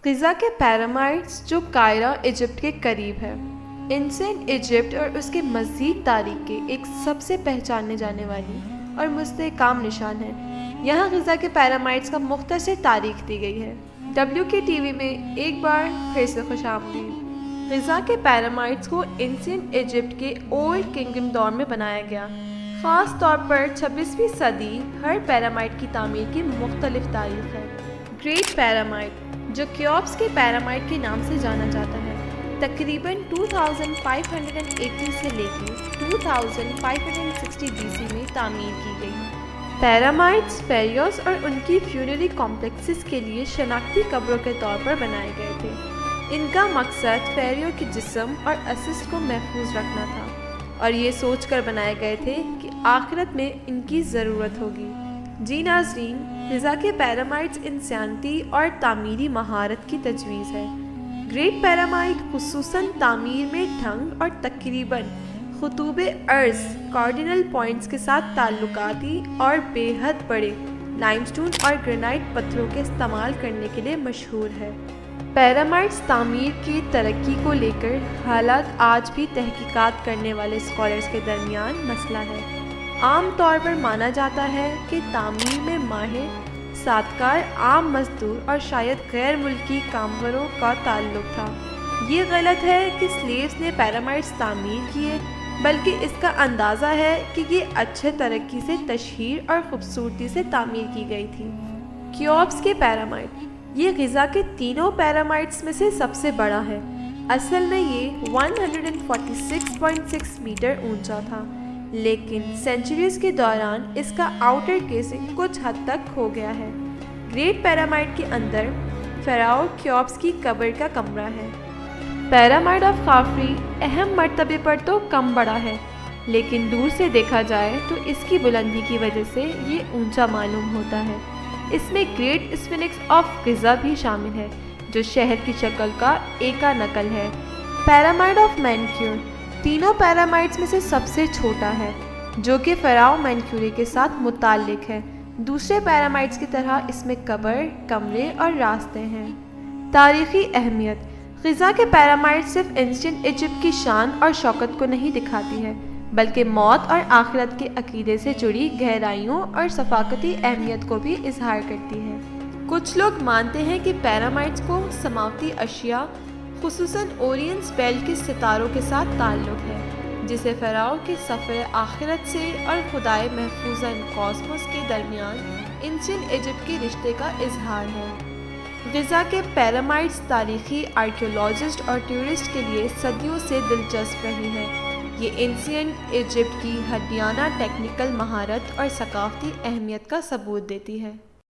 غزہ کے پیرامائڈز جو قاہرہ ایجپٹ کے قریب ہے، اینشینٹ ایجپٹ اور اس کے مزید تاریخ کے ایک سب سے پہچانے جانے والی اور مستحکم نشان ہے۔ یہاں غزہ کے پیرامائڈز کا مختصر تاریخ دی گئی ہے۔ WKTV میں ایک بار پھر سے خوش آمدید۔ غزہ کے پیرامائڈز کو اینشینٹ ایجپٹ کے اولڈ کنگڈم دور میں بنایا گیا۔ خاص طور پر 26ویں صدی ہر پیرامائڈ کی تعمیر کی مختلف تاریخ ہے۔ گریٹ پیرامائڈ، جو کیوپس کے پیرامائڈ کے نام سے جانا جاتا ہے، تقریباً 2580 سے لے کے 2560 BC میں تعمیر کی گئی۔ پیرامائڈز فیریوز اور ان کی فیونری کمپلیکسز کے لیے شناختی قبروں کے طور پر بنائے گئے تھے۔ ان کا مقصد فیریو کے جسم اور اسسٹ کو محفوظ رکھنا تھا، اور یہ سوچ کر بنائے گئے تھے کہ آخرت میں ان کی ضرورت ہوگی۔ جی ناظرین، غزہ کے پیرامائڈز انسانیتی اور تعمیری مہارت کی تجویز ہے۔ گریٹ پیرامائڈ خصوصاً تعمیر میں ڈھنگ اور تقریباً خطوط عرض کارڈینل پوائنٹس کے ساتھ تعلقاتی اور بے حد بڑے لائم سٹون اور گرینائٹ پتھروں کے استعمال کرنے کے لیے مشہور ہے۔ پیرامائڈز تعمیر کی ترقی کو لے کر حالات آج بھی تحقیقات کرنے والے اسکالرز کے درمیان مسئلہ ہے۔ عام طور پر مانا جاتا ہے کہ تعمیر میں ماہر سادکار عام مزدور اور شاید غیر ملکی کاموروں کا تعلق تھا۔ یہ غلط ہے کہ سلیوز نے پیرامائڈز تعمیر کیے، بلکہ اس کا اندازہ ہے کہ یہ اچھے طریقے سے تشہیر اور خوبصورتی سے تعمیر کی گئی تھی۔ کیوپس کے پیرامائڈ، یہ غزہ کے تینوں پیرامائڈز میں سے سب سے بڑا ہے۔ اصل میں یہ 146.6 میٹر اونچا تھا، لیکن سینچریز کے دوران اس کا آؤٹر کیسنگ کچھ حد تک کھو گیا ہے۔ گریٹ پیرامائڈ کے اندر فراؤ کیوپس کی قبر کا کمرہ ہے۔ پیرامائڈ آف خوفو اہم مرتبے پر تو کم بڑا ہے، لیکن دور سے دیکھا جائے تو اس کی بلندی کی وجہ سے یہ اونچا معلوم ہوتا ہے۔ اس میں گریٹ اسفنکس آف غزہ بھی شامل ہے، جو شہر کی شکل کا ایکا نقل ہے۔ پیرامائڈ آف مینکیور تینوں پیرامائڈز میں سے سب سے چھوٹا ہے، جو کہ فراؤ مینکیورے کے ساتھ متعلق ہے۔ دوسرے پیرامائڈز کی طرح اس میں قبر، کمرے اور راستے ہیں۔ تاریخی اہمیت، غزہ کے پیرامائڈ صرف اینشینٹ ایجپٹ کی شان اور شوکت کو نہیں دکھاتی ہے، بلکہ موت اور آخرت کے عقیدے سے جڑی گہرائیوں اور ثقافتی اہمیت کو بھی اظہار کرتی ہے۔ کچھ لوگ مانتے ہیں کہ پیرامائڈز کو سماوتی اشیاء، خصوصاً اورینس بیلٹ کے ستاروں کے ساتھ تعلق ہے، جسے فراؤ کے سفر آخرت سے اور خدائے محفوظاً کاسموس کے درمیان اینشینٹ ایجپٹ کے رشتے کا اظہار ہے۔ غزہ کے پیرامائڈز تاریخی آرکیولوجسٹ اور ٹورسٹ کے لیے صدیوں سے دلچسپ رہی ہے۔ یہ اینشینٹ ایجپٹ کی حدیانہ ٹیکنیکل مہارت اور ثقافتی اہمیت کا ثبوت دیتی ہے۔